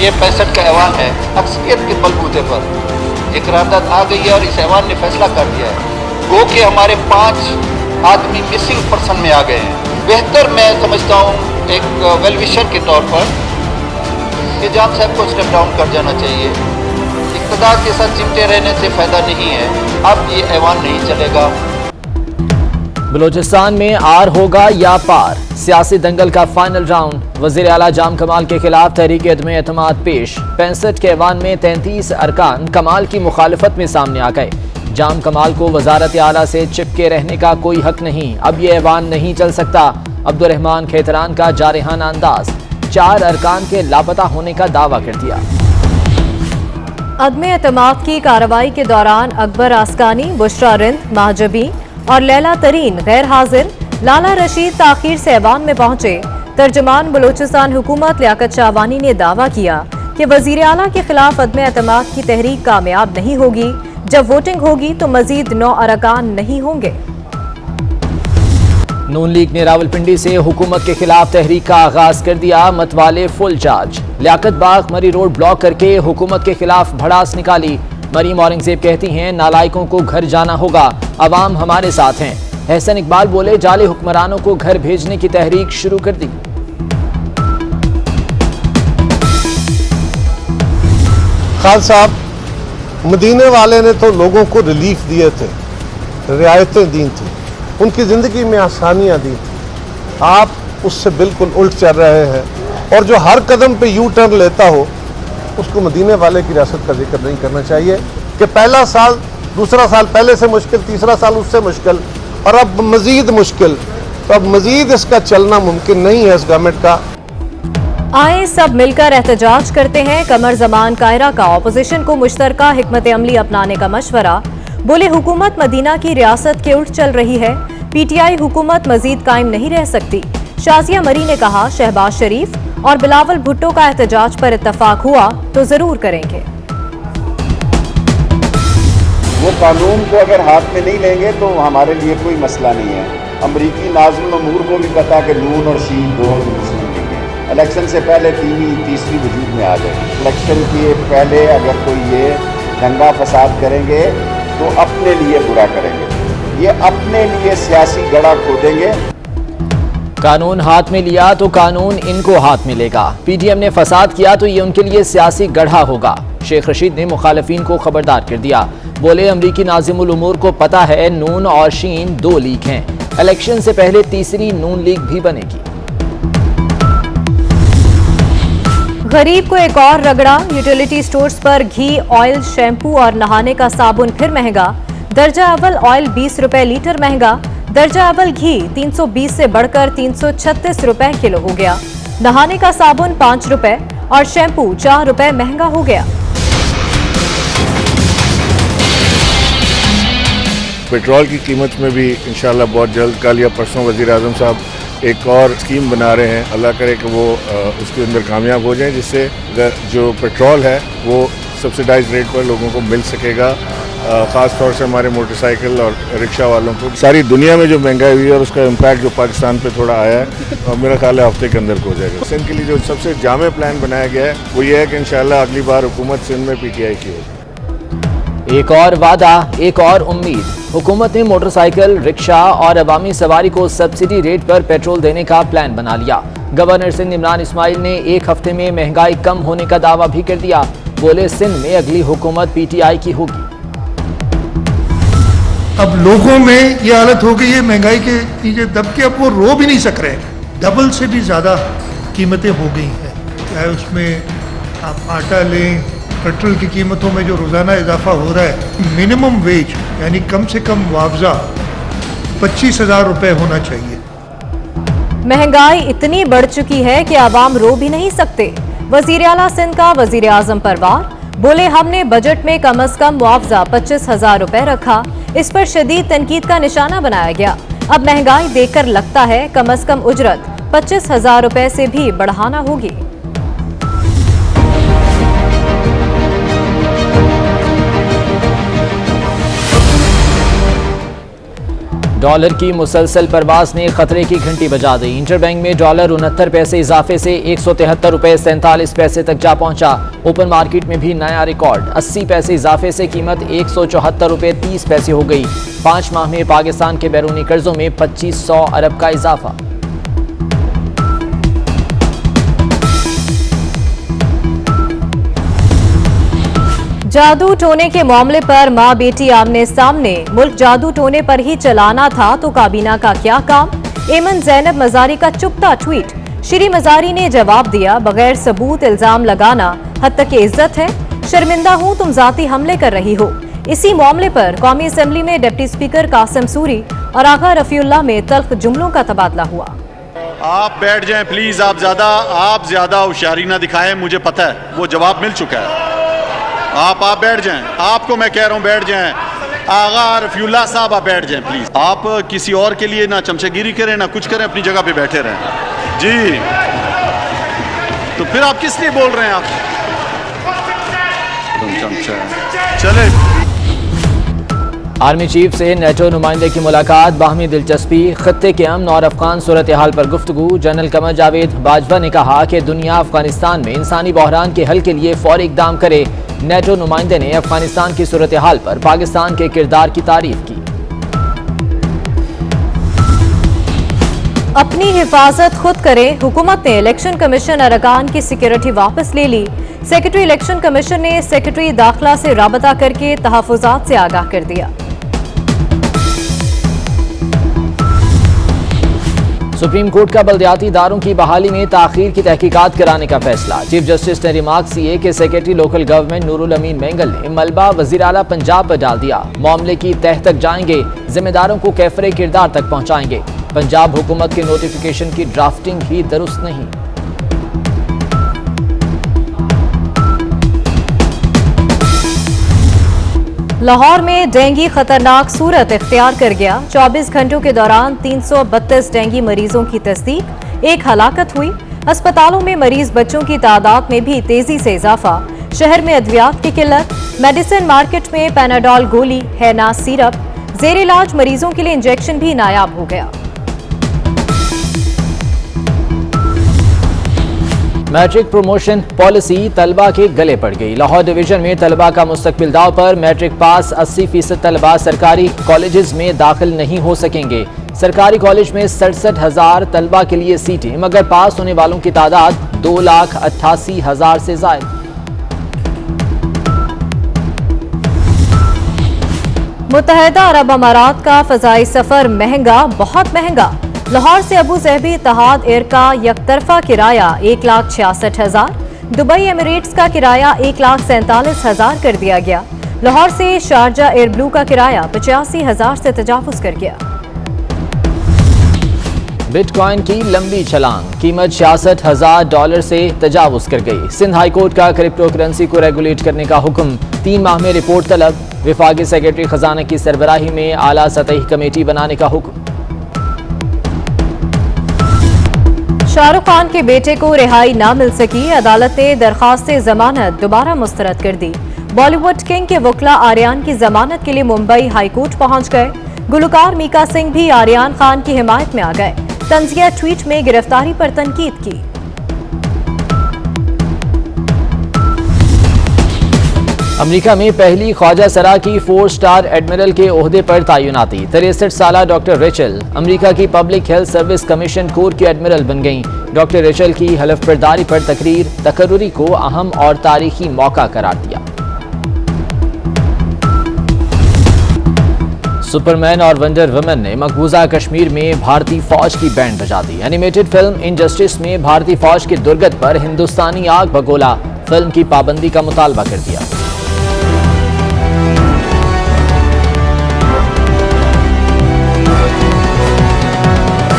ये 65 का ऐवान है, अक्सरियत के बलबूते पर एक करारदाद आ गई है और इस ऐवान ने फैसला कर दिया है। गो के हमारे 5 आदमी मिसिंग पर्सन में आ गए हैं। बेहतर मैं समझता हूँ एक वेलविशर के तौर पर कि जान साहब को स्टेप डाउन कर जाना चाहिए। इक़्तिदार के साथ चिमटे रहने से फ़ायदा नहीं है, अब ये ऐवान नहीं चलेगा। बलूचिस्तान में आर होगा या पार, सियासी दंगल का फाइनल राउंड। वज़ीर आला जाम कमाल के खिलाफ तहरीक अदम एतमाद पेश। 65 के ऐवान में 33 अरकान कमाल की मुखालफत में सामने आ गए। जाम कमाल को वजारत आला से चिपके रहने का कोई हक नहीं, अब ये ऐवान नहीं चल सकता। अब्दुर्रहमान खेतरान का जारहाना अंदाज, 4 अरकान के लापता होने का दावा कर दिया। अदम एतमाद की कार्रवाई के दौरान अकबर आसकानी, बुशरा रिंद, महजबी और लैला तरीन गैर हाजिर। लाला रशीद ताखीर से ऐवान में पहुंचे। तर्जमान बलूचिस्तान हुकूमत लियाकत शाहवानी ने दावा किया कि वजीर आला के खिलाफ अदम एतमाद की तहरीक कामयाब नहीं होगी। जब वोटिंग होगी तो मजीद 9 अरकान नहीं होंगे। नून लीग ने रावलपिंडी से हुकूमत के खिलाफ तहरीक का आगाज कर दिया। मतवाले फुल चार्ज। लियाकत बाग मरी रोड ब्लॉक करके हुकूमत के खिलाफ भड़ास निकाली। मरीम औरंगजेब कहती हैं नालायकों को घर जाना होगा, अवाम हमारे साथ हैं। एहसन इकबाल बोले जाले हुक्मरानों को घर भेजने की तहरीक शुरू कर दी। खान साहब, मदीने वाले ने तो लोगों को रिलीफ दिए थे, रियायतें दी थी, उनकी ज़िंदगी में आसानियाँ दी थी। आप उससे बिल्कुल उल्ट चल रहे हैं और जो हर कदम पे यू टर्न लेता हो उसको मदीने वाले की रियासत का जिक्र नहीं करना चाहिए कि पहला साल, दूसरा साल पहले से मुश्किल, तीसरा साल उससे मुश्किल और अब मजीद मुश्किल। तो अब मजीद इसका चलना मुमकिन नहीं है इस गवर्नमेंट का। आए सब मिलकर एहतजाज करते हैं। कमर जमान कायरा का ऑपोजिशन को मुश्तरका हिकमत अमली अपनाने का मशवरा। बोले हुकूमत मदीना की रियासत के उल्ट चल रही है, पीटीआई हुकूमत मजीद कायम नहीं रह सकती। शाजिया मरी ने कहा शहबाज शरीफ और बिलावल भुट्टो का एहतजाज पर इत्तफाक हुआ तो जरूर करेंगे। वो कानून को अगर हाथ में नहीं लेंगे तो हमारे लिए कोई मसला नहीं है। अमरीकी नाज़िम अमूर को भी पता कि नून और शीन दोनों मुस्लिम लीग हैं। इलेक्शन से पहले तीसरी वजूद में आ जाए। इलेक्शन के पहले अगर कोई ये दंगा फसाद करेंगे तो अपने लिए बुरा करेंगे, ये अपने लिए सियासी गड़ा खोदेंगे। कानून हाथ में लिया तो कानून इनको हाथ में लेगा। पीडीएम ने फसाद किया तो ये उनके लिए सियासी गढ़ा होगा। शेख रशीद ने मुखालिफिन को खबरदार कर दिया। बोले अमरीकी नाज़िमुल उमूर को पता है नून और शीन 2 लीग हैं, इलेक्शन से पहले तीसरी नून लीग भी बनेगी। गरीब को एक और रगड़ा। यूटिलिटी स्टोर्स पर घी, ऑयल, शैम्पू और नहाने का साबुन फिर महंगा। दर्जा अव्वल ऑयल 20 रुपए लीटर महंगा। दर्जा अव्वल घी 320 से बढ़कर 336 रुपए किलो हो गया। नहाने का साबुन 5 रुपए और शैम्पू 4 रुपए महंगा हो गया। पेट्रोल की कीमत में भी इंशाल्लाह बहुत जल्द, कल या परसों वज़ीर आज़म साहब एक और स्कीम बना रहे हैं। अल्लाह करे कि वो उसके अंदर कामयाब हो जाए, जिससे जो पेट्रोल है वो सब्सिडाइज रेट पर लोगों को मिल सकेगा। ख़ास तौर से हमारे मोटरसाइकिल और रिक्शा वालों को। सारी दुनिया में जो महंगाई हुई है और उसका इम्पैक्ट जो पाकिस्तान पे थोड़ा आया है, और मेरा ख्याल है हफ्ते के अंदर हो जाएगा। सिंध के लिए जो सबसे जामे प्लान बनाया गया है वो ये है कि इंशाल्लाह अगली बार हुकूमत सिंध में पीटीआई की होगी। एक और वादा, एक और उम्मीद। हुकूमत ने मोटरसाइकिल, रिक्शा और अवामी सवारी को सब्सिडी रेट पर पेट्रोल देने का प्लान बना लिया। गवर्नर सिंध इमरान इस्माइल ने 1 हफ्ते में महंगाई कम होने का दावा भी कर दिया। बोले सिंध में अगली हुकूमत पीटीआई की होगी। अब लोगों में ये हालत हो गई है महंगाई के नीचे दब के, अब वो रो भी नहीं सक रहे। डबल से भी ज़्यादा कीमतें हो गई हैं। चाहे उसमें आप आटा लें, पेट्रोल की कीमतों में जो रोज़ाना इजाफा हो रहा है, मिनिमम वेज यानी कम से कम मुआवजा 25,000 रुपये होना चाहिए। महंगाई इतनी बढ़ चुकी है कि आवाम रो भी नहीं सकते। वजीर आला सिंध का वजीर आजम पर वार। बोले हमने बजट में कम अज कम मुआवजा 25,000 रुपए रखा, इस पर शदीद तनकीद का निशाना बनाया गया। अब महंगाई देखकर लगता है कम अज कम उजरत 25,000 रुपए से भी बढ़ाना होगी। डॉलर की मुसलसल परवास ने खतरे की घंटी बजा दी। इंटरबैंक में डॉलर 69 पैसे इजाफे से 173 रुपए 47 पैसे तक जा पहुंचा। ओपन मार्केट में भी नया रिकॉर्ड, 80 पैसे इजाफे से कीमत 174 रुपए 30 पैसे हो गई। 5 माह में पाकिस्तान के बैरूनी कर्जों में 2500 अरब का इजाफा। जादू टोने के मामले पर मां बेटी आमने सामने। मुल्क जादू टोने पर ही चलाना था तो काबीना का क्या काम? एमन जैनब मजारी का चुपता ट्वीट। श्री मजारी ने जवाब दिया, बगैर सबूत इल्जाम लगाना हद तक इज्जत है। शर्मिंदा हूं तुम जाती हमले कर रही हो। इसी मामले पर कौमी असेंबली में डिप्टी स्पीकर कासिम सूरी और आगा रफीउल्लाह में तल्ख जुमलों का तबादला हुआ। आप बैठ जाएं प्लीज, आप ज्यादा होशियारी ना दिखाएं, मुझे पता है वो जवाब मिल चुका है। आप बैठ जाएं, आपको मैं कह रहा हूं बैठ जाएं। आगा रफीउल्लाह साहब आप बैठ जाएं प्लीज। आप किसी और के लिए ना चमचागिरी करें ना कुछ करें, अपनी जगह पे बैठे रहें जी। तो फिर आप किस लिए बोल रहे हैं? आप तुम चमचा चले। आर्मी चीफ से नेटो नुमाइंदे की मुलाकात, बाहमी दिलचस्पी, खत्ते के अमन और अफगान सूरत हाल पर गुफ्तगू। जनरल कमर जावेद बाजवा ने कहा कि दुनिया अफगानिस्तान में इंसानी बहरान के हल के लिए फौरी इकदाम करे। नेटो नुमाइंदे ने अफगानिस्तान की सूरत हाल पर पाकिस्तान के किरदार की तारीफ की। अपनी हिफाजत खुद करें, हुकूमत ने इलेक्शन कमीशन अरकान की सिक्योरिटी वापस ले ली। सेक्रेटरी इलेक्शन कमीशन ने सेक्रेटरी दाखिला से राबता करके तहफुजात से आगाह कर दिया। सुप्रीम कोर्ट का बल्दियाती इदारों की बहाली में ताखीर की तहकीकात कराने का फैसला। चीफ जस्टिस ने रिमार्क किए कि सेक्रेटरी लोकल गवर्नमेंट नूरुल अमीन मेंगल ने मलबा वजीर आला पंजाब पर डाल दिया। मामले की तह तक जाएंगे, जिम्मेदारों को कैफरे किरदार तक पहुंचाएंगे। पंजाब हुकूमत के नोटिफिकेशन की ड्राफ्टिंग ही दुरुस्त नहीं। लाहौर में डेंगू खतरनाक सूरत इख्तियार कर गया। 24 घंटों के दौरान 332 डेंगू मरीजों की तस्दीक, 1 हलाकत हुई। अस्पतालों में मरीज बच्चों की तादाद में भी तेजी से इजाफा। शहर में अद्वियात की किल्लत, मेडिसिन मार्केट में पैनाडोल गोली है ना सिरप। जेर इलाज मरीजों के लिए इंजेक्शन भी नायाब हो गया। मैट्रिक प्रमोशन पॉलिसी तलबा के गले पड़ गई। लाहौर डिवीजन में तलबा का मुस्तकबिल दाव पर। मैट्रिक पास 80% तलबा सरकारी कॉलेजेस में दाखिल नहीं हो सकेंगे। सरकारी कॉलेज में 67,000 तलबा के लिए सीटें, मगर पास होने वालों की तादाद 2,88,000 से ज्यादा। मुत्तहिदा अरब अमारात का फजाई सफर महंगा, बहुत महंगा। लाहौर से अबू ज़हबी इत्तेहाद एयर का यकतरफा किराया 1,66,000। दुबई एमिरेट्स का किराया 1,47,000 कर दिया गया। लाहौर से शारजा एयर ब्लू का किराया 85,000 से तजावुज कर गया। बिटकॉइन की लंबी छलांग, कीमत $66,000 से तजावुज कर गई। सिंध हाई कोर्ट का क्रिप्टो करेंसी को रेगुलेट करने का हुक्म, 3 माह में रिपोर्ट तलब। विफाकी सेक्रेटरी खजाना की सरबराही में आला सतही कमेटी बनाने का हुक्म। शाहरुख खान के बेटे को रिहाई ना मिल सकी, अदालत ने दरखास्त जमानत दोबारा मुस्तरद कर दी। बॉलीवुड किंग के वकला आर्यान की जमानत के लिए मुंबई हाई कोर्ट पहुंच गए। गुलकार मीका सिंह भी आर्यान खान की हिमायत में आ गए। तंजिया ट्वीट में गिरफ्तारी पर तनकीद की। अमेरिका में पहली ख्वाजा सरा की 4 स्टार एडमिरल के ओहदे पर तैनाती। 63 साला डॉक्टर रेचल अमेरिका की public health service commission core की एडमिरल बन गईं। डॉक्टर रेचल की हलफ बर्दारी पर तकरीर तकर्रुरी को अहम और तारीखी मौका करार दिया। सुपरमैन और वंडर वुमन ने मकबूजा कश्मीर में भारतीय फौज की बैंड बजा दी। एनिमेटेड फिल्म इनजस्टिस में भारतीय फौज की दुर्गत पर हिंदुस्तानी आग बगोला, फिल्म की पाबंदी का मुतालबा कर दिया।